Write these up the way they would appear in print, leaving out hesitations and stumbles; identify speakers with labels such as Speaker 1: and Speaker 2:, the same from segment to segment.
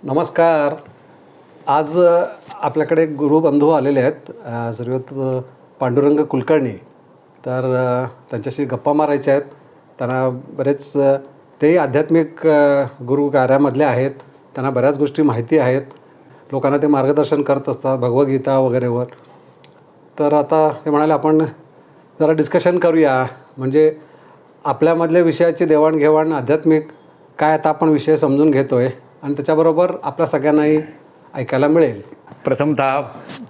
Speaker 1: नमस्कार. आज आपल्याकडे गुरुबंधू आलेले आहेत, श्रीयुत पांडुरंग कुलकर्णी. तर त्यांच्याशी गप्पा मारायच्या आहेत. त्यांना बरेच तेही आध्यात्मिक गुरु कार्यामधले आहेत. त्यांना बऱ्याच गोष्टी माहिती आहेत. लोकांना ते मार्गदर्शन करत असतात भगवद्गीता वगैरेवर. तर आता ते म्हणाले आपण जरा डिस्कशन करूया, म्हणजे आपल्यामधल्या विषयाची देवाणघेवाण आध्यात्मिक काय आता आपण विषय समजून घेतो आहे आणि त्याच्याबरोबर आपल्या सगळ्यांनाही ऐकायला मिळेल.
Speaker 2: प्रथमतः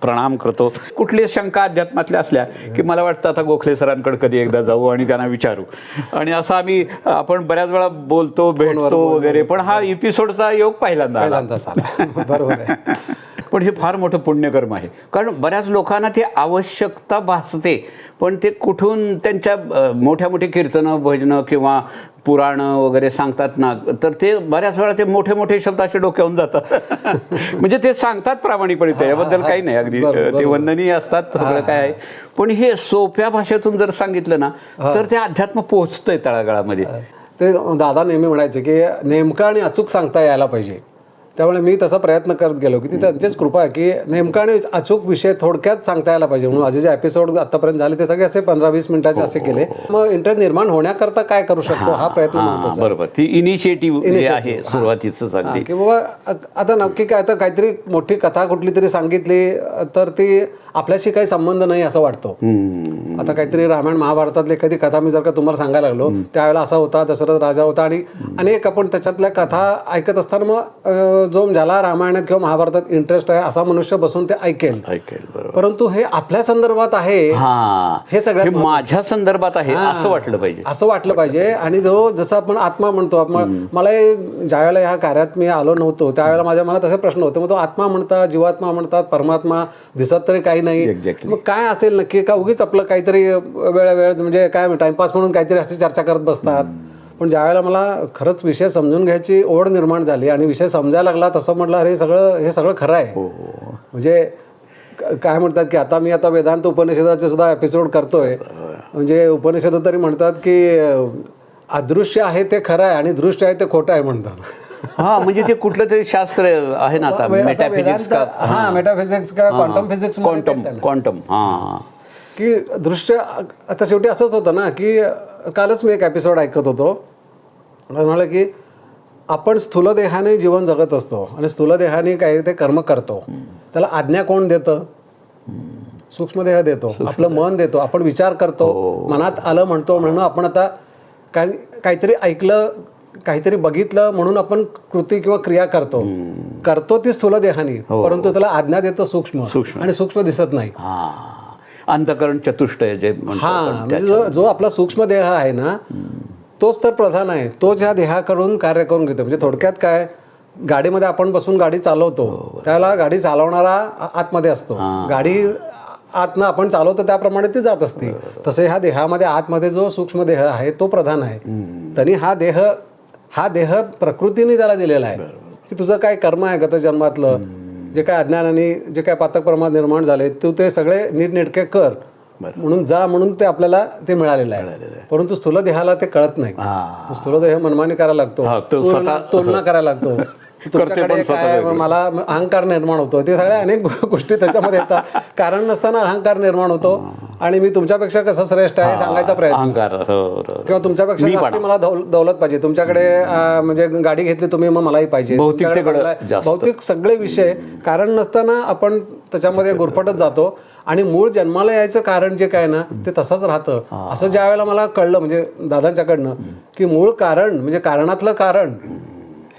Speaker 2: प्रणाम करतो. कुठली शंका अध्यात्मातल्या असल्या की मला वाटतं आता गोखले सरांकडे कधी एकदा जाऊ आणि त्यांना विचारू. आणि असं आपण बऱ्याच वेळा बोलतो, भेटतो वगैरे, पण हा एपिसोडचा योग पहिल्यांदा
Speaker 1: आला. बरोबर आहे.
Speaker 2: पण हे फार मोठं पुण्यकर्म आहे, कारण बऱ्याच लोकांना ती आवश्यकता भासते, पण ते कुठून त्यांच्या मोठ्या मोठी कीर्तनं, भजनं किंवा पुराणं वगैरे सांगतात ना, तर ते बऱ्याच वेळा ते मोठे मोठे शब्द असे डोक्यावून जातात. म्हणजे ते सांगतात प्रामाणिकपणे, त्याबद्दल काही नाही, अगदी ते वंदनीय असतात, सगळं काय आहे. पण हे सोप्या भाषेतून जर सांगितलं ना तर ते अध्यात्म पोहोचतंय तळागाळामध्ये.
Speaker 1: ते दादा नेहमी म्हणायचे की नेमकं आणि अचूक सांगता यायला पाहिजे. त्यामुळे मी तसा प्रयत्न करत गेलो की ती त्यांचीच कृपा आहे की नेमका आणि अचूक विषय थोडक्यात सांगता यायला पाहिजे. म्हणून माझे जे एपिसोड आतापर्यंत झाले ते सगळे असे 15-20 मिनिटाचे असे केले. मग इंटरेस्ट निर्माण होण्याकरता काय करू शकतो हा प्रयत्न नव्हता.
Speaker 2: बरोबर, ती इनिशिएटिव्ह आहे सुरुवातीच अगदी
Speaker 1: की बाबा आता नक्की काय, तर काहीतरी मोठी कथा कुठली तरी सांगितली तर ती आपल्याशी काही संबंध नाही असं वाटतो. आता काहीतरी रामायण महाभारतातली एखादी कथा मी जर का तुम्हाला सांगायला लागलो, त्यावेळेला असा होता, दशरथ राजा होता, आणि अनेक आपण त्याच्यातल्या कथा ऐकत असताना मग जो ज्याला रामायणात किंवा महाभारतात इंटरेस्ट आहे असा मनुष्य बसून ते ऐकेल. परंतु हे आपल्या संदर्भात आहे, हे सगळ्यात
Speaker 2: माझ्या संदर्भात आहे असं वाटलं पाहिजे,
Speaker 1: असं वाटलं पाहिजे. आणि जो जसं आपण आत्मा म्हणतो, मला ज्यावेळेला ह्या कार्यात मी आलो नव्हतो त्यावेळेला माझ्या मनात असे प्रश्न होते. मग तो आत्मा म्हणतात, जीवात्मा म्हणतात, परमात्मा दिसत तरी काही नाही, मग काय असेल नक्की? का उगीच आपलं काहीतरी वेळ म्हणजे काय टाइमपास म्हणून काहीतरी अशी चर्चा करत बसतात. पण ज्यावेळेला मला खरंच विषय समजून घ्यायची ओढ निर्माण झाली आणि विषय समजायला लागला, तसं म्हटलं अरे हे सगळं खरं आहे. म्हणजे काय म्हणतात की आता मी वेदांत उपनिषदाचे सुद्धा एपिसोड करतोय. म्हणजे उपनिषद तरी म्हणतात की अदृश्य आहे ते खरं आहे आणि दृश्य आहे ते खोटं आहे म्हणतात.
Speaker 2: हा, म्हणजे ते कुठलं तरी शास्त्र आहे ना आता, मेटाफिजिक्स का,
Speaker 1: मेटाफिजिक्स का क्वांटम फिजिक्स,
Speaker 2: क्वांटम
Speaker 1: की दृश्य. आता शेवटी असंच होतं ना की कालच मी एक एपिसोड ऐकत होतो, म्हणाला की आपण स्थूल देहाने जीवन जगत असतो आणि स्थूल देहाने काही ते कर्म करतो. त्याला आज्ञा कोण देतं? सूक्ष्मदेह देतो, आपलं मन देतो. आपण विचार करतो, मनात आलं म्हणतो, म्हणून आपण आता काहीतरी ऐकलं, काहीतरी बघितलं म्हणून आपण कृती किंवा क्रिया करतो ती स्थूल देहाने, परंतु त्याला आज्ञा देतं सूक्ष्म, आणि सूक्ष्म दिसत नाही.
Speaker 2: अंतःकरण चतुष्टय जे
Speaker 1: म्हणजे जो आपला सूक्ष्म देह आहे ना, तोच तर प्रधान आहे. तोच ह्या देहाकडून कार्य करून घेतो. म्हणजे थोडक्यात काय, गाडीमध्ये आपण बसून गाडी चालवतो, त्याला गाडी चालवणारा आतमध्ये असतो, गाडी आतनं आपण चालवतो त्याप्रमाणे ती जात असते. तसे ह्या देहामध्ये आतमध्ये जो सूक्ष्म देह आहे तो प्रधान आहे. तरी हा देह प्रकृतीने त्याला दिलेला आहे की तुझं काय कर्म आहे गत जन्मातलं, जे काय अज्ञानाने जे काय पातक प्रमाद निर्माण झाले तू ते सगळे नीटनेटके कर म्हणून जा, म्हणून ते आपल्याला ते मिळालेलं आहे. परंतु स्थूल देहाला ते कळत नाही. स्थूल देह मनमानी करायला लागतो, तुलना करायला लागतो, तुमच्याकडे काय, मला अहंकार निर्माण होतो. ते सगळ्या अनेक गोष्टी त्याच्यामध्ये येतात. कारण नसताना अहंकार निर्माण होतो आणि मी तुमच्यापेक्षा कसं श्रेष्ठ आहे सांगायचा प्रयत्न, किंवा तुमच्यापेक्षा जास्त मला दौलत पाहिजे, तुमच्याकडे म्हणजे गाडी घेतली तुम्ही मग मलाही पाहिजे, भौतिक सगळे विषय. कारण नसताना आपण त्याच्यामध्ये गुरफटत जातो आणि मूळ जन्माला यायचं कारण जे काय ना ते तसंच राहतं. असं ज्या वेळेला मला कळलं, म्हणजे दादांच्याकडनं, की मूळ कारण म्हणजे कारणातलं कारण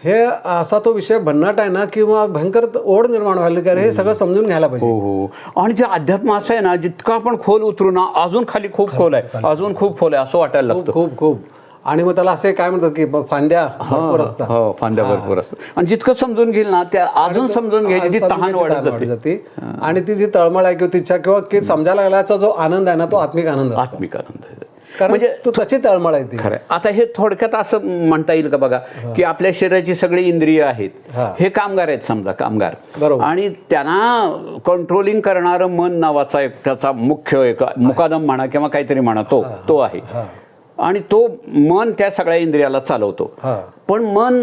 Speaker 1: हे असा तो विषय भन्नाट आहे ना, किंवा भयंकर ओढ निर्माण व्हायला, की हे सगळं समजून घ्यायला पाहिजे.
Speaker 2: आणि ते अध्यात्म असं आहे ना, जितकं आपण खोल उतरू ना अजून खाली खूप खोल आहे, अजून खूप खोल आहे असं वाटायला लागतं.
Speaker 1: खूप. आणि मग त्याला असे काय म्हणतात की फांद्या भरपूर असतात,
Speaker 2: फांद्या भरपूर असतात. आणि जितकं समजून घेईल ना त्या अजून समजून घ्यायची तहान वाढत जाते.
Speaker 1: आणि ती जी तळमळ आहे किंवा तिच्छा किंवा समजायला लागल्याचा जो आनंद आहे ना, तो आत्मिक आनंद
Speaker 2: आहे.
Speaker 1: म्हणजे तू त्याची तळमळ आहे ती.
Speaker 2: खरं. आता हे थोडक्यात असं म्हणता येईल का बघा, की आपल्या शरीराची सगळी इंद्रिय आहेत, हे कामगार आहेत समजा, कामगार, आणि त्यांना कंट्रोलिंग करणारं मन नावाचा एक त्याचा मुख्य एक मुकादम म्हणा किंवा काहीतरी म्हणा, तो आहे. आणि तो मन त्या सगळ्या इंद्रियाला चालवतो. पण मन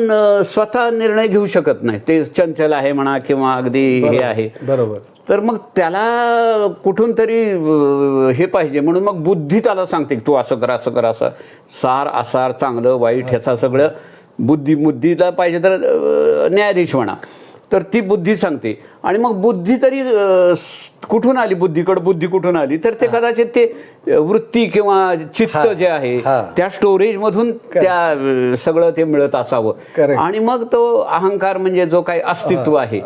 Speaker 2: स्वतः निर्णय घेऊ शकत नाही, ते चंचल आहे म्हणा किंवा अगदी हे आहे.
Speaker 1: बरोबर.
Speaker 2: तर मग त्याला कुठून तरी हे पाहिजे, म्हणून मग बुद्धी त्याला सांगते की तू असं कर असं कर, असं सार आसार चांगलं वाईट ह्याचा सगळं बुद्धीला पाहिजे तर न्यायाधीश म्हणा, तर ती बुद्धी सांगते. आणि मग बुद्धी तरी कुठून आली, बुद्धी कुठून आली, तर ते कदाचित ते वृत्ती किंवा चित्त जे आहे त्या स्टोरेजमधून त्या सगळं ते मिळत असावं. आणि मग तो अहंकार म्हणजे जो काही अस्तित्व आहे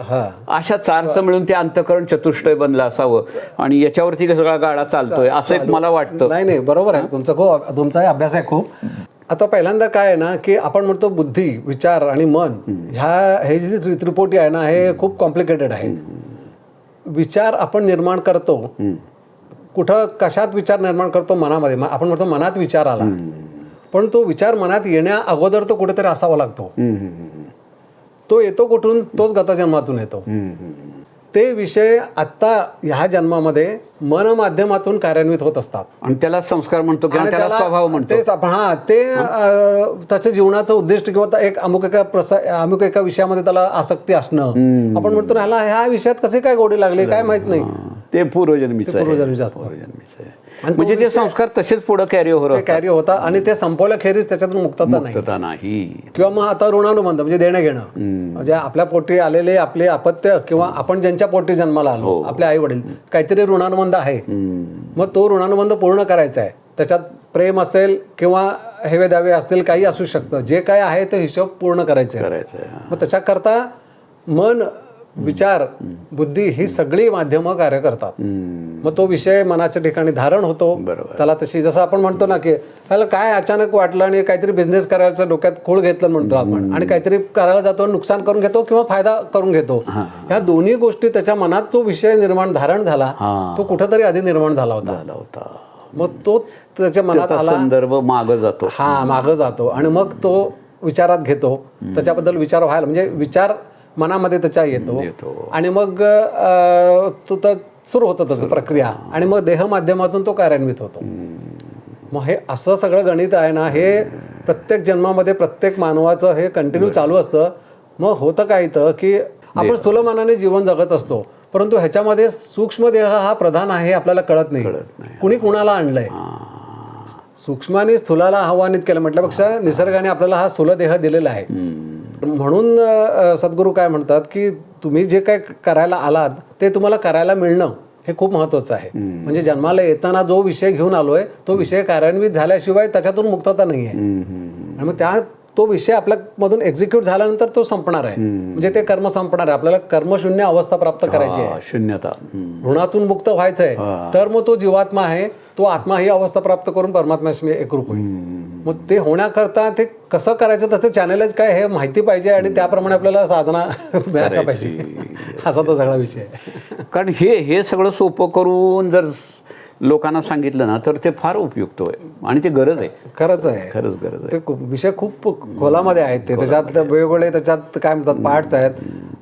Speaker 2: अशा चारचं मिळून ते अंतःकरण चतुष्टय बनलं असावं आणि याच्यावरती सगळा गाडा चालतोय असं एक मला वाटतं.
Speaker 1: नाही बरोबर आहे, तुमचा अभ्यास आहे खूप. आता पहिल्यांदा काय आहे ना की आपण म्हणतो बुद्धी, विचार आणि मन हे जी त्रिपुटी आहे ना हे खूप कॉम्प्लिकेटेड आहे. विचार आपण निर्माण करतो, कुठं कशात विचार निर्माण करतो, मनामध्ये. आपण म्हणतो मनात विचार आला, पण तो विचार मनात येण्या अगोदर तो कुठेतरी असावा लागतो. तो येतो कुठून, तोच गतजन्मातून येतो. ते विषय आत्ता ह्या जन्मामध्ये मन माध्यमातून कार्यान्वित होत असतात
Speaker 2: आणि त्याला संस्कार म्हणतो किंवा त्याला स्वभाव म्हणतो.
Speaker 1: ते त्याच्या जीवनाचं उद्दिष्ट किंवा एक अमुक एका विषयामध्ये त्याला आसक्ती असणं. आपण म्हणतो ह्याला ह्या विषयात कसे काय गोडी लागली काय माहित नाही,
Speaker 2: ते पूर्वजन्मीचं आहे. म्हणजे ते संस्कार तसेच पुढे कॅरी
Speaker 1: होता आणि ते संपवल्याखेरीज त्याच्यातून मुक्तता नाही. किंवा मग आता ऋणानुबंध म्हणजे देणं घेणं, म्हणजे आपल्या पोटी आलेले आपले अपत्य किंवा आपण ज्यांच्या पोटी जन्माला आलो आपले आई वडील, काहीतरी ऋणानुबंध आहे. मग तो ऋणानुबंध पूर्ण करायचा आहे. त्याच्यात प्रेम असेल किंवा हेवे दावे असतील, काही असू शकतं. जे काय आहे ते हिशोब पूर्ण करायचं. मग त्याच्याकरता मन, विचार, बुद्धी ही सगळी माध्यमं कार्य करतात. मग तो विषय मनाच्या ठिकाणी धारण होतो. त्याला तशी जसं आपण म्हणतो ना की त्याला काय अचानक वाटलं आणि काहीतरी बिझनेस करायचं डोक्यात खूळ घेतलं म्हणतो आपण, आणि काहीतरी करायला जातो, नुकसान करून घेतो किंवा फायदा करून घेतो. ह्या दोन्ही गोष्टी त्याच्या मनात तो विषय धारण झाला, तो कुठंतरी आधी निर्माण झाला होता. मग तो त्याच्या मनात आला,
Speaker 2: संदर्भ मागं
Speaker 1: जातो आणि मग तो विचारात घेतो. त्याच्याबद्दल विचार व्हायला म्हणजे विचार मनामध्ये त्याच्या येतो आणि मग तो सुरू होतं त्याचं प्रक्रिया आणि मग देह माध्यमातून तो कार्यान्वित होतो. मग हे असं सगळं गणित आहे ना, हे प्रत्येक जन्मामध्ये प्रत्येक मानवाचं हे कंटिन्यू चालू असतं. मग होतं काय इथं की आपण स्थूलमानाने जीवन जगत असतो, परंतु ह्याच्यामध्ये सूक्ष्म देह हा प्रधान आहे आपल्याला कळत नाही. कुणी कुणाला आणलंय, सूक्ष्माने स्थूलाला आव्हानित केलं म्हटल्यापेक्षा निसर्गाने आपल्याला हा स्थूल देह दिलेला आहे. म्हणून सद्गुरू काय म्हणतात की तुम्ही जे काय करायला आलात ते तुम्हाला करायला मिळणं हे खूप महत्वाचं आहे. म्हणजे जन्माला येताना जो विषय घेऊन आलोय तो विषय कार्यान्वित झाल्याशिवाय त्याच्यातून मुक्तता नाही आहे. आणि मग तो विषय आपल्यामधून एक्झिक्यूट झाल्यानंतर तो संपणार आहे, म्हणजे ते कर्म संपणार आहे. आपल्याला कर्मशून्य अवस्था प्राप्त करायची आहे,
Speaker 2: शून्यता,
Speaker 1: ऋणातून मुक्त व्हायचंय. तर मग तो जीवात्मा आहे, तो आत्मा ही अवस्था प्राप्त करून परमात्म्याशी एकरूप होईल. मग ते होण्याकरता ते कसं करायचं त्याचं चॅनलच काय हे माहिती पाहिजे आणि त्याप्रमाणे आपल्याला साधना मिळायला पाहिजे. असा तो सगळा विषय आहे.
Speaker 2: कारण हे सगळं सोपं करून जर लोकांना सांगितलं ना तर ते फार उपयुक्त आहे आणि ते गरज आहे.
Speaker 1: खरंच गरज आहे. ते विषय खूप खोलामध्ये आहेत. ते त्याच्यात वेगवेगळे त्याच्यात काय म्हणतात पार्ट्स आहेत.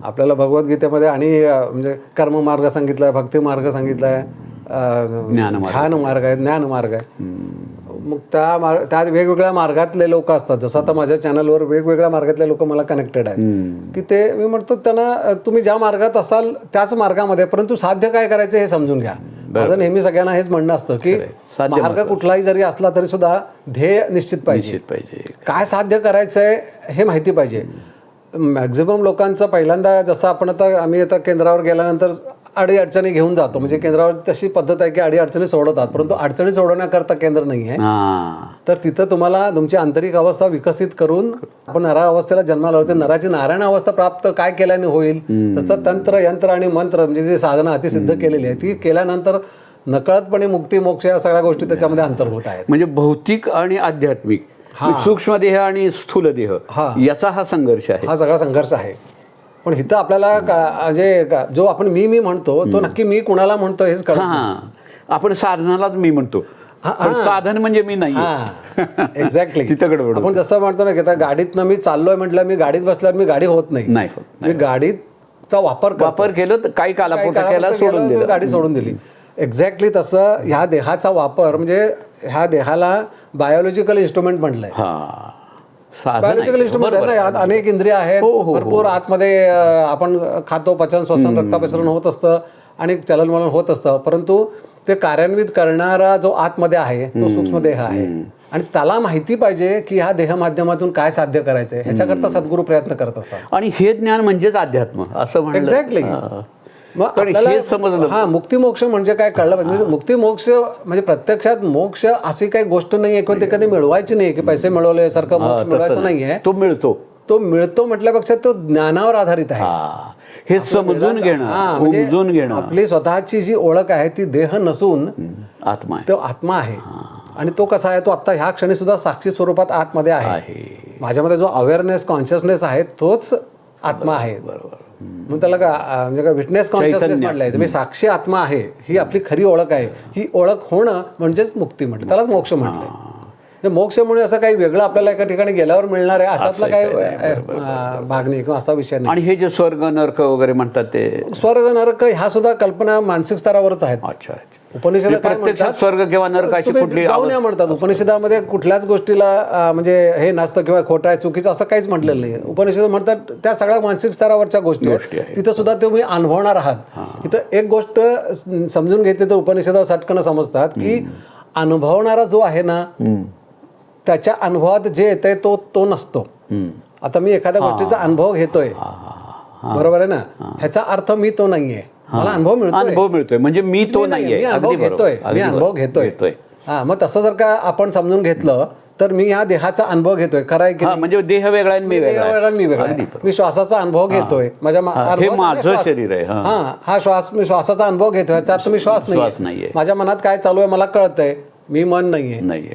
Speaker 1: आपल्याला भगवद्गीतेमध्ये आणि म्हणजे कर्म मार्ग सांगितलाय, भक्ती मार्ग सांगितलाय, ध्यान मार्ग आहे, ज्ञान मार्ग आहे. मग त्या वेगवेगळ्या मार्गातले लोक असतात. जसं आता माझ्या चॅनलवर वेगवेगळ्या मार्गातले लोक मला कनेक्टेड आहेत की ते मी म्हणतो त्यांना तुम्ही ज्या मार्गात असाल त्याच मार्गामध्ये, परंतु साध्य काय करायचं हे समजून घ्या. माझं नेहमी सगळ्यांना हेच म्हणणं असतं की मार्ग कुठलाही जरी असला तरी सुद्धा ध्येय निश्चित पाहिजे. काय साध्य करायचंय हे माहिती पाहिजे. मॅक्झिमम लोकांचं पहिल्यांदा जसं आम्ही आता केंद्रावर गेल्यानंतर अडी अडचणी घेऊन जातो. म्हणजे केंद्रावर तशी पद्धत आहे की अडी अडचणी सोडवतात, परंतु अडचणी सोडवण्याकरता केंद्र नाही आहे. तर तिथं तुम्हाला तुमची आंतरिक अवस्था विकसित करून आपण नरा अवस्थेला जन्माला होते. नराची नारायण अवस्था प्राप्त काय केल्याने होईल त्याचं तंत्र, यंत्र आणि मंत्र म्हणजे जी साधना अतिसिद्ध केलेली आहे ती केल्यानंतर नकळतपणे मुक्ती, मोक्ष या सगळ्या गोष्टी त्याच्यामध्ये अंतर्भूत आहेत.
Speaker 2: म्हणजे भौतिक आणि आध्यात्मिक, सूक्ष्म देह आणि स्थूल देह याचा हा संघर्ष आहे.
Speaker 1: हा सगळा संघर्ष आहे. पण इथं आपल्याला म्हणजे जो आपण मी म्हणतो तो नक्की मी कुणाला म्हणतो हेच कळत.
Speaker 2: आपण साधनालाच मी म्हणतो, साधन म्हणजे मी नाही.
Speaker 1: एक्झॅक्टली
Speaker 2: तिथं
Speaker 1: आपण जसं म्हणतो ना की आता गाडीतनं मी चाललोय म्हटलं, मी गाडीत बसल्यावर मी गाडी होत नाही. मी गाडीचा वापर
Speaker 2: केलं तर काही कालापुरता केला, सोडून दिलं,
Speaker 1: गाडी सोडून दिली. एक्झॅक्टली तसं ह्या देहाचा वापर म्हणजे ह्या देहाला बायोलॉजिकल इन्स्ट्रुमेंट म्हणलंय.
Speaker 2: साधन आहे.
Speaker 1: बायोलॉजिकल इन्स्ट्रुमेंट आहे ना, यात अनेक इंद्रिय आहेत, भरपूर आतमध्ये आपण खातो, पचन, श्वसन, रक्ताभिसरण होत असतं आणि चलनवलन होत असतं, परंतु ते कार्यान्वित करणारा जो आतमध्ये आहे तो सूक्ष्म देह आहे आणि त्याला माहिती पाहिजे की ह्या देह माध्यमातून काय साध्य करायचंय, ह्याच्याकरता सद्गुरू प्रयत्न करत असतात.
Speaker 2: आणि हे ज्ञान म्हणजेच अध्यात्म असं म्हणलं.
Speaker 1: एक्झॅक्टली. मग
Speaker 2: पण
Speaker 1: आपल्याला
Speaker 2: हे समजलं.
Speaker 1: हा मुक्ती मोक्ष म्हणजे काय कळलं पाहिजे. म्हणजे मुक्ती मोक्ष म्हणजे प्रत्यक्षात मोक्ष अशी काही गोष्ट नाहीये किंवा ते कधी मिळवायची नाही की पैसे मिळवले सारखं मोक्ष मिळवायचं नाहीये.
Speaker 2: तो मिळतो.
Speaker 1: तो मिळतो म्हटल्यापेक्षा तो ज्ञानावर आधारित आहे.
Speaker 2: हे समजून घेणं,
Speaker 1: म्हणजे
Speaker 2: समजून घेणं.
Speaker 1: आपली स्वतःची जी ओळख आहे ती देह नसून
Speaker 2: आत्मा आहे.
Speaker 1: तो आत्मा आहे. आणि तो कसा आहे, तो आता ह्या क्षणी सुद्धा साक्षी स्वरूपात आतमध्ये आहे. माझ्यामध्ये जो अवेअरनेस कॉन्शियसनेस आहे तोच आत्मा आहे.
Speaker 2: बरोबर.
Speaker 1: मग त्याला म्हणजे विटनेस कॉन्शियसनेस म्हटलंय. मी साक्षी आत्मा आहे, ही आपली खरी ओळख आहे. ही ओळख होणं म्हणजेच मुक्ती म्हटलं, त्यालाच मोक्ष म्हटलंय. मोक्ष म्हणजे असं काही वेगळं आपल्याला एका ठिकाणी गेल्यावर मिळणार आहे असातला काही भाग नाही किंवा असा विषय नाही.
Speaker 2: आणि हे जे स्वर्ग नरक वगैरे म्हणतात ते
Speaker 1: स्वर्ग नरक ह्या सुद्धा कल्पना मानसिक स्तरावरच आहेत.
Speaker 2: अच्छा.
Speaker 1: उपनिषद
Speaker 2: प्रत्यक्षात स्वर्ग किंवा नरक अशी कुठली
Speaker 1: जाऊ नये म्हणतात. उपनिषदामध्ये कुठल्याच गोष्टीला म्हणजे हे नसतं किंवा खोटं आहे, चुकीचं असं काहीच म्हटलेलं नाही. उपनिषद म्हणतात त्या सगळ्या मानसिक स्तरावरच्या गोष्टी आहेत. तिथं सुद्धा तुम्ही अनुभवणार आहात. तिथं एक गोष्ट समजून घेतली तर उपनिषदात सटकन समजतात की अनुभवणारा जो आहे ना त्याच्या अनुभवात जे येतंय तो नसतो. आता मी एखाद्या गोष्टीचा अनुभव घेतोय, बरोबर आहे ना, ह्याचा अर्थ मी तो नाहीये. मला अनुभव
Speaker 2: मिळतोय म्हणजे मी तो नाहीये.
Speaker 1: मी अनुभव घेतोय. हा, मग तसं जर का आपण समजून घेतलं तर मी ह्या देहाचा अनुभव घेतोय. खरंय की
Speaker 2: म्हणजे देह वेगळा आणि मी वेगळा.
Speaker 1: मी श्वासाचा अनुभव घेतोय.
Speaker 2: हे माझं शरीर आहे.
Speaker 1: हा श्वास, मी श्वासाचा अनुभव घेतोय. ह्याचा अर्थ मी श्वास नाहीये. माझ्या मनात काय चालू आहे मला कळतंय. मी मन नाहीये.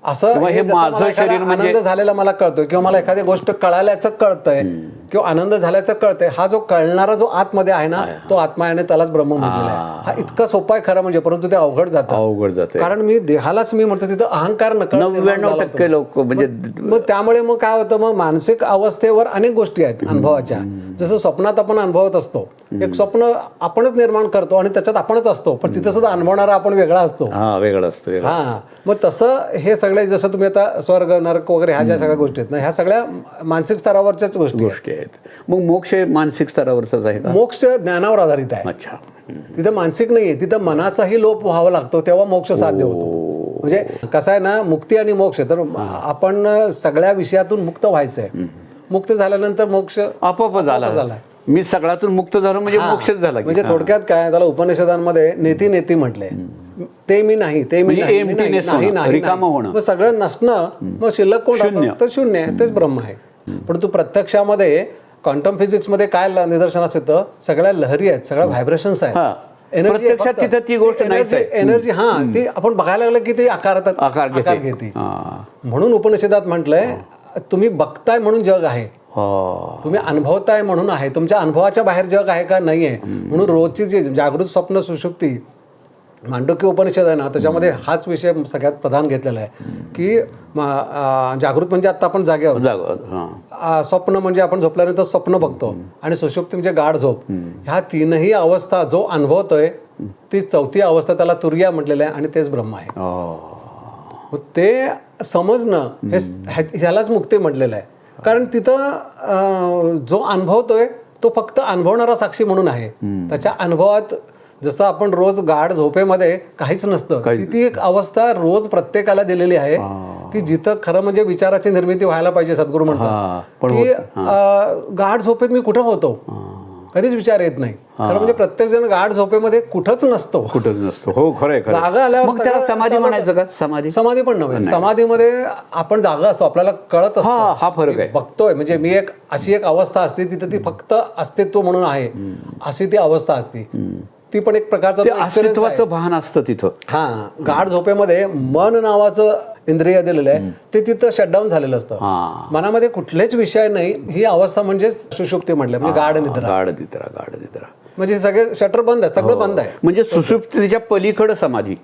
Speaker 1: असं
Speaker 2: हे माझं शरीर म्हणजे
Speaker 1: आनंद झालेला मला कळतोय किंवा मला एखादी गोष्ट कळाल्याचं कळतंय किंवा आनंद झाल्याचं कळतंय. हा जो कळणारा जो आतमध्ये आहे ना तो आत्मा आहे, त्यालाच ब्रह्म म्हटलेला आहे. हा इतका सोपा आहे खरं म्हणजे, परंतु ते अवघड जातं. कारण मी देहालाच मी म्हणतो तिथं अहंकार
Speaker 2: 99% लोक म्हणजे.
Speaker 1: मग त्यामुळे मग काय होतं, मग मानसिक अवस्थेवर अनेक गोष्टी आहेत अनुभवाच्या. जसं स्वप्नात आपण अनुभवत असतो, एक स्वप्न आपणच निर्माण करतो आणि त्याच्यात आपणच असतो, पण तिथे सुद्धा अनुभवणारा आपण वेगळा असतो.
Speaker 2: वेगळा असतो.
Speaker 1: हा, मग तसं हे सगळे जसं तुम्ही आता स्वर्ग नरक वगैरे ह्या ज्या सगळ्या गोष्टी आहेत ना, ह्या सगळ्या मानसिक स्तरावरच्याच गोष्टी
Speaker 2: आहेत. मग मोक्ष मानसिक स्तरावरचाच आहे का?
Speaker 1: मोक्ष ज्ञानावर आधारित आहे.
Speaker 2: अच्छा.
Speaker 1: तिथं मानसिक नाहीये, तिथं मनाचाही लोप व्हावा लागतो तेव्हा मोक्ष साध्य होतो. म्हणजे कसं आहे ना, मुक्ती आणि मोक्ष, तर आपण सगळ्या विषयातून मुक्त व्हायचंय. मुक्त झाल्यानंतर मोक्ष
Speaker 2: आपोआप झाला. मी सगळ्यातून मुक्त झालो म्हणजे मोक्षच झाला.
Speaker 1: म्हणजे थोडक्यात काय, त्याला उपनिषदांमध्ये नेती नेती म्हटलंय. ते मी नाही, ते मी नाही, मग सगळं नसणं, मग शिल्लक कोण तर शून्य आहे, तेच ब्रह्म आहे. परंतु प्रत्यक्षामध्ये क्वांटम फिजिक्स मध्ये काय निदर्शनास येतं, सगळ्या लहरी आहेत, सगळ्या व्हायब्रेशन्स आहेत.
Speaker 2: प्रत्यक्षात तिथं ती गोष्ट
Speaker 1: एनर्जी ती आपण बघायला लागलं की ती आकार घेते. म्हणून उपनिषदात म्हटलंय तुम्ही बघताय म्हणून जग आहे, तुम्ही अनुभवताय म्हणून आहे. तुमच्या अनुभवाच्या बाहेर जग आहे का? नाहीये. म्हणून रोजची जी जागृत स्वप्न सुषुप्ती मांडुक्य उपनिषद आहे ना, त्याच्यामध्ये हाच विषय सगळ्यात प्रधान घेतलेला आहे की जागृत म्हणजे आता आपण जागे आहोत, स्वप्न म्हणजे आपण झोपल्यानंतर स्वप्न बघतो, आणि सुषुप्ती म्हणजे गाढ झोप. ह्या तीनही अवस्था जो अनुभवतोय ती चौथी अवस्था त्याला तुर्या म्हटलेलं आहे आणि तेच ब्रह्म आहे. ते समजणं ह्यालाच मुक्ती म्हटलेलं आहे. कारण तिथं जो अनुभवतोय तो फक्त अनुभवणारा साक्षी म्हणून आहे. त्याच्या अनुभवात जसं आपण रोज गाढ झोपेमध्ये काहीच नसतं, ती एक अवस्था रोज प्रत्येकाला दिलेली आहे की जिथं खरं म्हणजे विचाराची निर्मिती व्हायला पाहिजे. सद्गुरू म्हणतात की गाढ झोपेत मी कुठं होतो, कधीच विचार येत नाही. खरं म्हणजे प्रत्येक जण गाढ झोपेमध्ये कुठंच नसतो.
Speaker 2: हो, खरं.
Speaker 1: जागा आल्यावर
Speaker 2: त्याला समाधी म्हणायचं का? समाधी
Speaker 1: पण नव्हे. समाधीमध्ये आपण जागा असतो, आपल्याला कळत असतो.
Speaker 2: हा फरक आहे.
Speaker 1: बघतोय म्हणजे मी एक अशी एक अवस्था असते तिथं ती फक्त अस्तित्व म्हणून आहे, अशी ती अवस्था असते. ती पण एक प्रकारचं
Speaker 2: अस्तित्वाचं भान असतं तिथं.
Speaker 1: हा, गाढ झोपेमध्ये मन नावाचं इंद्रिय दिलेलं आहे ते तिथं शटडाऊन झालेलं असतं. मनामध्ये कुठलेच विषय नाही. ही अवस्था म्हणजे सुषुप्ती म्हटलं, म्हणजे गाढ निद्रा. म्हणजे सगळे शटर बंद आहे, सगळं बंद आहे.
Speaker 2: म्हणजे सुषुप्तीच्या पलीकडे समाधी.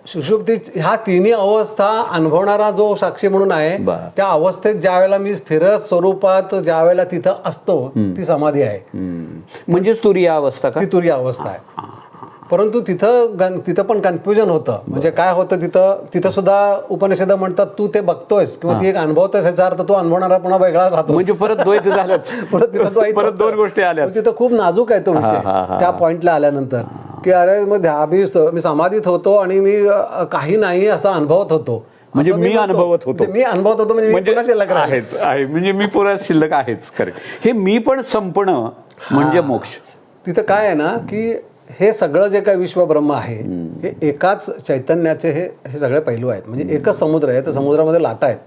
Speaker 1: सुषुप्ती ह्या तिन्ही अवस्था अनुभवणारा जो साक्षी म्हणून आहे, त्या अवस्थेत ज्या वेळेला मी स्थिर स्वरूपात ज्या वेळेला तिथं असतो ती समाधी आहे.
Speaker 2: म्हणजे तुरीय अवस्था का?
Speaker 1: ती तुरीय अवस्था आहे. परंतु तिथं पण कन्फ्युजन होतं. म्हणजे काय होतं तिथं सुद्धा उपनिषद म्हणतात तू ते बघतोयस किंवा ती एक अनुभवतोयस, याचा अर्थ तू अनुभवणारा पुन्हा वेगळा राहतो.
Speaker 2: म्हणजे परत द्वैत झालंच. परत दोन गोष्टी आल्या.
Speaker 1: तिथं खूप नाजूक आहे तो विषय त्या पॉइंटला आल्यानंतर, की अरे मग मी समाधीत होतो आणि मी काही नाही असं अनुभवत होतो.
Speaker 2: म्हणजे मी अनुभवत होतो
Speaker 1: म्हणजे शिल्लक
Speaker 2: आहेच आहे, म्हणजे मी पुरा शिल्लक आहेच. खरे हे मी पण संपणं म्हणजे मोक्ष.
Speaker 1: तिथं काय आहे ना, की हे सगळं जे काही विश्व ब्रह्म आहे हे एकाच चैतन्याचे हे सगळे पैलू आहेत. म्हणजे एकच समुद्र आहे, तर समुद्रामध्ये लाटा आहेत.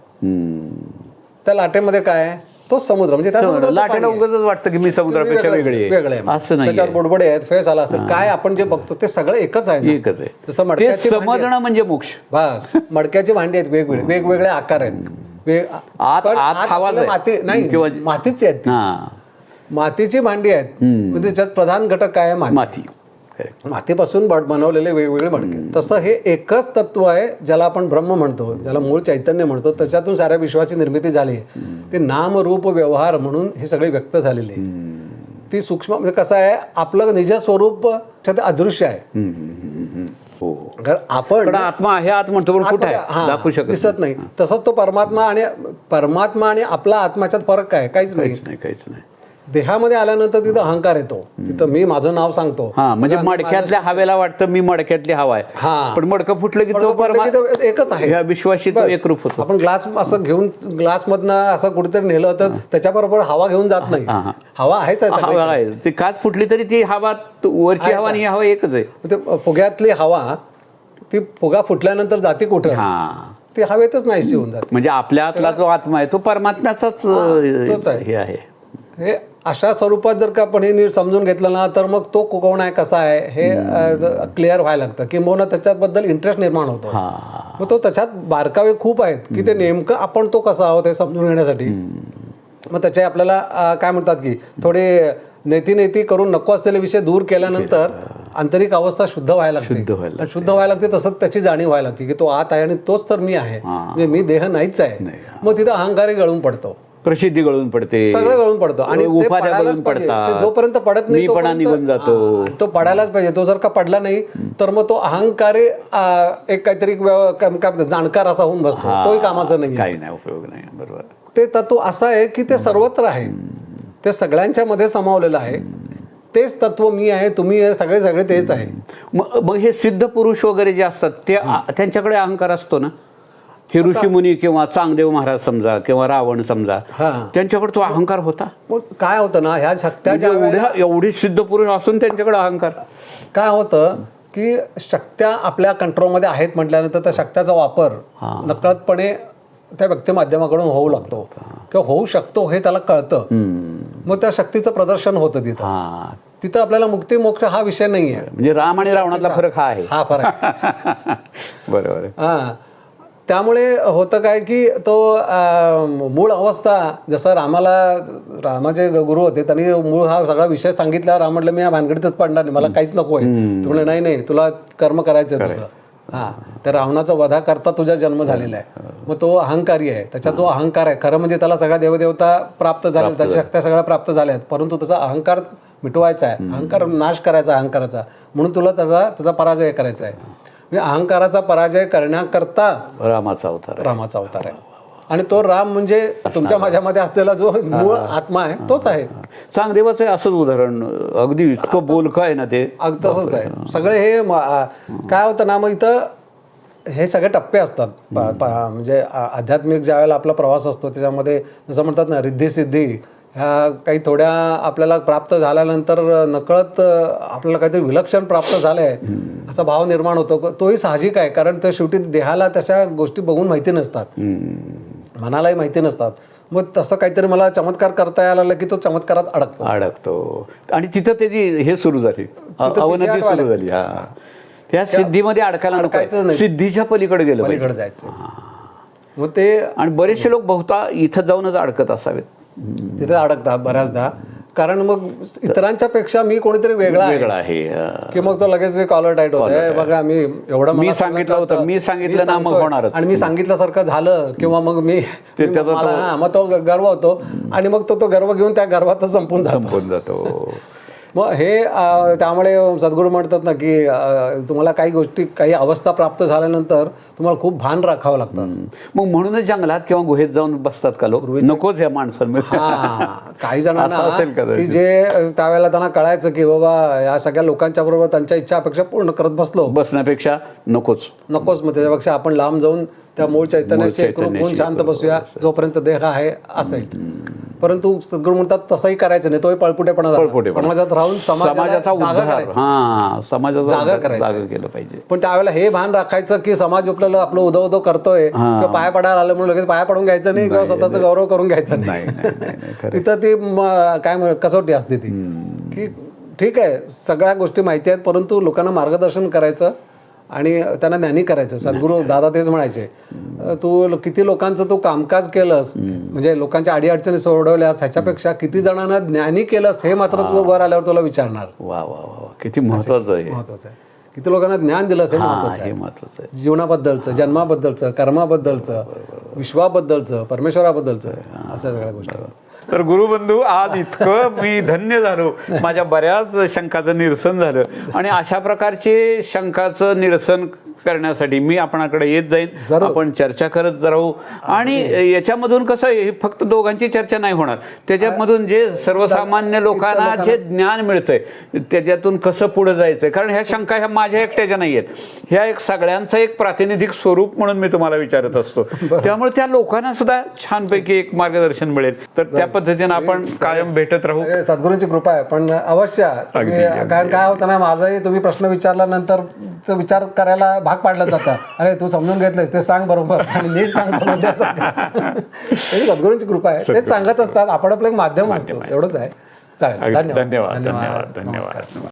Speaker 1: त्या लाटेमध्ये काय आहे, तोच समुद्र. म्हणजे त्या समुद्राचं
Speaker 2: लाटेला
Speaker 1: पाणी आहे.
Speaker 2: उगाच वाटतं की मी समुद्रापेक्षा वेगळे आहे, असं नाही.
Speaker 1: त्याच्यावर बुडबुडे आहेत, फेस आला असेल, काय आपण जे बघतो ते सगळं एकच आहे.
Speaker 2: एकच आहे.
Speaker 1: जसं
Speaker 2: ते
Speaker 1: मडक्याची भांडी आहेत.
Speaker 2: समजणं म्हणजे मोक्ष.
Speaker 1: बस मडक्याची भांडी आहेत, वेगवेगळे आकार आहेत.
Speaker 2: आत हवाच आहे.
Speaker 1: माती नाही किंवा मातीची आहेत. मातीची भांडी आहेत, म्हणजे त्याच्यात प्रधान घटक काय आहे, माती. मातीपासून बनवलेले वेगवेगळे मडके. तसं हे एकच तत्व आहे ज्याला आपण ब्रह्म म्हणतो, ज्याला मूळ चैतन्य म्हणतो. त्याच्यातून साऱ्या विश्वाची निर्मिती झाली. ते नाम रूप व्यवहार म्हणून हे सगळे व्यक्त झालेले. ती सूक्ष्म म्हणजे कसं आहे, आपलं निज स्वरूप ते अदृश्य आहे. आपण
Speaker 2: आत्मा आहे आत म्हणतो, पण कुठे आहे दाखवू शकत
Speaker 1: दिसत नाही. तसंच तो परमात्मा आणि आपला आत्म्याच्यात फरक काय, काहीच नाही. देहामध्ये आल्यानंतर तिथं अहंकार येतो. तिथं मी माझं नाव सांगतो.
Speaker 2: म्हणजे मडक्यातल्या हवेला वाटतं मी मडक्यातली हवा आहे, पण मडकं फुटलं की तो परमात्मा
Speaker 1: एकच आहे.
Speaker 2: ह्या विश्वाशी तो एकरूप होतो.
Speaker 1: आपण ग्लास असं घेऊन ग्लासमधनं असं कुठेतरी नेलं तर त्याच्याबरोबर हवा घेऊन जात नाही. हवा आहेच आहे.
Speaker 2: ती काच फुटली तरी ती हवा वरची हवा आणि हवा एकच आहे.
Speaker 1: ते फुग्यातली हवा, ती फुगा फुटल्यानंतर जाते कुठे, ती हवेतच नाहीशी होऊन जाते.
Speaker 2: म्हणजे आपल्या आतला जो आत्मा आहे तो परमात्म्याचाच हे आहे.
Speaker 1: हे अशा स्वरूपात जर का आपण हे नीट समजून घेतलं ना, तर मग तो कोण आहे, कसा आहे हे क्लिअर व्हायला लागतं. किंबहुना त्याच्याबद्दल इंटरेस्ट निर्माण होतो. मग तो त्याच्यात बारकावे खूप आहेत की ते नेमकं आपण तो कसा आहोत हे समजून घेण्यासाठी. मग त्याचे आपल्याला काय म्हणतात की थोडे नेती करून नको असलेले विषय दूर केल्यानंतर आंतरिक अवस्था शुद्ध व्हायला लागते. शुद्ध व्हायला लागते तसंच त्याची जाणीव व्हायला लागते की तो आत आहे आणि तोच तर मी आहे, म्हणजे मी देह नाहीच आहे. मग तिथं अहंकारही गळून पडतो,
Speaker 2: प्रसिद्धी गळून पडते,
Speaker 1: सगळं गळून पडतं आणि
Speaker 2: उपाध्या गळून पडतात.
Speaker 1: जोपर्यंत पडत नाही
Speaker 2: मीपणा निघून जातो.
Speaker 1: तो पडायलाच पाहिजे. तो जर का पडला नाही तर मग तो अहंकारी एक काहीतरी जाणकार असा होऊन बसतो. तोही कामाचा नाही,
Speaker 2: काही नाही, उपयोग नाही. बरोबर.
Speaker 1: ते तत्व असं आहे की ते सर्वत्र आहे, ते सगळ्यांच्या मध्ये सामावलेलं आहे. तेच तत्व मी आहे, तुम्ही आहे, सगळे तेच आहे.
Speaker 2: मग हे सिद्ध पुरुष वगैरे जे असतात ते त्यांच्याकडे अहंकार असतो ना. हे ऋषीमुनी किंवा चांगदेव महाराज समजा किंवा रावण समजा, त्यांच्याकडे तो अहंकार होता.
Speaker 1: मग काय होतं ना, ह्या शक्त्या
Speaker 2: एवढी सिद्ध पुरुष असून त्यांच्याकडे अहंकार.
Speaker 1: काय होतं की शक्त्या आपल्या कंट्रोलमध्ये आहेत म्हटल्यानंतर त्या शक्त्याचा वापर नकळतपणे त्या व्यक्ती माध्यमाकडून होऊ लागतो किंवा होऊ शकतो हे त्याला कळतं. मग त्या शक्तीचं प्रदर्शन होतं तिथं आपल्याला मुक्ती मोक्ष हा विषय नाही आहे.
Speaker 2: म्हणजे राम आणि रावणातला फरक हा आहे.
Speaker 1: हा फरक
Speaker 2: बरोबर.
Speaker 1: त्यामुळे होतं काय की तो मूळ अवस्था, जसं रामाचे गुरु होते त्यांनी मूळ हा सगळा विषय सांगितला. राम म्हटलं मी या भानगडीतच पडणार नाही, मला काहीच नको आहे. तू म्हणे नाही तुला कर्म करायचं आहे तुझं. त्या रावणाचा वधा करता तुझा जन्म झालेला आहे. मग तो अहंकारी आहे, त्याचा जो अहंकार आहे खरं म्हणजे त्याला सगळ्या देवदेवता प्राप्त झाल्या, त्याच्या शक्त्या सगळ्या प्राप्त झाल्या आहेत, परंतु त्याचा अहंकार मिटवायचा आहे, अहंकार नाश करायचा अहंकाराचा. म्हणून तुला त्याचा पराजय करायचा आहे. म्हणजे अहंकाराचा पराजय करण्याकरता रामाचा अवतार आहे. आणि तो राम म्हणजे तुमच्या माझ्यामध्ये असलेला जो मूळ आत्मा आहे तोच आहे.
Speaker 2: चांगदेवाचं आहे असंच उदाहरण, अगदी इतकं बोलकं आहे ना ते.
Speaker 1: तसंच आहे सगळे. हे काय होतं ना, मग इथं हे सगळे टप्पे असतात. म्हणजे आध्यात्मिक ज्या वेळेला आपला प्रवास असतो त्याच्यामध्ये जसं म्हणतात ना, रिद्धी सिद्धी ह्या काही थोड्या आपल्याला प्राप्त झाल्यानंतर नकळत आपल्याला काहीतरी विलक्षण प्राप्त झालंय असा भाव निर्माण होतो. तोही साहजिक आहे, कारण तो शेवटी देहाला तशा गोष्टी बघून माहिती नसतात, मनालाही माहिती नसतात. मग तसं काहीतरी मला चमत्कार करता यायला लागलं की तो चमत्कारात अडकतो
Speaker 2: आणि तिथं त्याची हे सुरू झाली, अवनती सुरू झाली. त्या सिद्धीमध्ये अडकायला सिद्धीच्या पलीकडे
Speaker 1: जायचं. मग ते
Speaker 2: आणि बरेचसे लोक बहुता इथं जाऊनच अडकत असावेत,
Speaker 1: तिथे अडकतात बऱ्याचदा. कारण मग इतरांच्या पेक्षा मी कोणीतरी वेगळा आहे की मग तो लगेच कॉलर टाईट होतं. बघा मी एवढं
Speaker 2: मी सांगितलं होतं, मी सांगितलं ना मग होणारच,
Speaker 1: आणि मी सांगितल्यासारखं झालं किंवा मग मी मग तो गर्व होतो आणि मग तो गर्व घेऊन त्या गर्वातच संपून जातो. मग हे त्यामुळे सद्गुरू म्हणतात ना की तुम्हाला काही गोष्टी काही अवस्था प्राप्त झाल्यानंतर तुम्हाला खूप भान राखावं लागतं.
Speaker 2: मग म्हणूनच जंगलात किंवा गुहेत जाऊन बसतात का लोक, नकोच या माणसांमध्ये?
Speaker 1: काही
Speaker 2: असं
Speaker 1: जणांना
Speaker 2: असेल कदाचित.
Speaker 1: की जे त्यावेळेला त्यांना कळायचं की बाबा या सगळ्या लोकांच्या बरोबर त्यांच्या इच्छा अपेक्षा पूर्ण करत बसलो,
Speaker 2: बसण्यापेक्षा नकोच.
Speaker 1: मग त्याच्यापेक्षा आपण लांब जाऊन त्या मूळ चैतन्याशी एकरूप होऊन शांत बसूया जोपर्यंत देह आहे असेल. परंतु सद्गुरू म्हणतात तसंही करायचं नाही, तोही पळपुटेपणा झाला. समाजात राहून
Speaker 2: समाजाचा उद्धार, समाजाचा
Speaker 1: जागा
Speaker 2: जागा केलं पाहिजे.
Speaker 1: पण त्यावेळेला हे भान राखायचं की समाज आपल्याला आपलं उदो उदो करतोय किंवा पाया पडायला आलं म्हणून लगेच पाया पडून घ्यायचं नाही किंवा स्वतःचा गौरव करून घ्यायचा नाही. तिथं ती काय कसोटी असते ती की ठीक आहे सगळ्या गोष्टी माहिती आहेत, परंतु लोकांना मार्गदर्शन करायचं आणि त्यांना ज्ञानी करायचं. सद्गुरू दादा तेच म्हणायचे, तू किती लोकांचं तू कामकाज केलंस, म्हणजे लोकांच्या अडीअडचणी सोडवल्यास, ह्याच्यापेक्षा किती जणांना ज्ञानी केलंस हे मात्र तू वर आल्यावर तुला विचारणार.
Speaker 2: वा वा वा, किती महत्वाचं आहे.
Speaker 1: महत्वाचं आहे किती लोकांना ज्ञान दिलंस हे महत्वाचं
Speaker 2: हे
Speaker 1: आहे.
Speaker 2: महत्वाचं आहे.
Speaker 1: जीवनाबद्दलचं, जन्माबद्दलचं, कर्माबद्दलचं, विश्वाबद्दलचं, परमेश्वराबद्दलचं, अशा सगळ्या गोष्टी.
Speaker 2: तर गुरुबंधू, आज इतकं मी धन्य झालो, माझ्या बऱ्याच शंकाचं निरसन झालं. आणि अशा प्रकारचे शंकाचं निरसन करण्यासाठी मी आपणाकडे येत जाईन, आपण चर्चा करत राहू. आणि याच्यामधून कसं हे फक्त दोघांची चर्चा नाही होणार, त्याच्यामधून जे सर्वसामान्य लोकांना जे ज्ञान मिळतंय त्याच्यातून कसं पुढे जायचंय. कारण ह्या शंका ह्या माझ्या एकट्याच्या नाही आहेत, ह्या एक सगळ्यांचं एक प्रातिनिधिक स्वरूप म्हणून मी तुम्हाला विचारत असतो. त्यामुळे त्या लोकांना सुद्धा छानपैकी एक मार्गदर्शन मिळेल. तर त्या पद्धतीने आपण कायम भेटत राहू.
Speaker 1: सद्गुरूंची कृपा आहे. पण अवश्य कारण काय होतं ना, माझाही तुम्ही प्रश्न विचारल्यानंतर तो विचार करायला भाग पाडलं जातं. अरे तू समजून घेतलंस ते सांग बरोबर आणि नीट सांग समजण्यासारखं. सद्गुरूंची कृपा आहे, तेच सांगत असतात. आपण आपलं एक माध्यम असतो, एवढंच आहे. चालेल,
Speaker 2: धन्यवाद धन्यवाद धन्यवाद.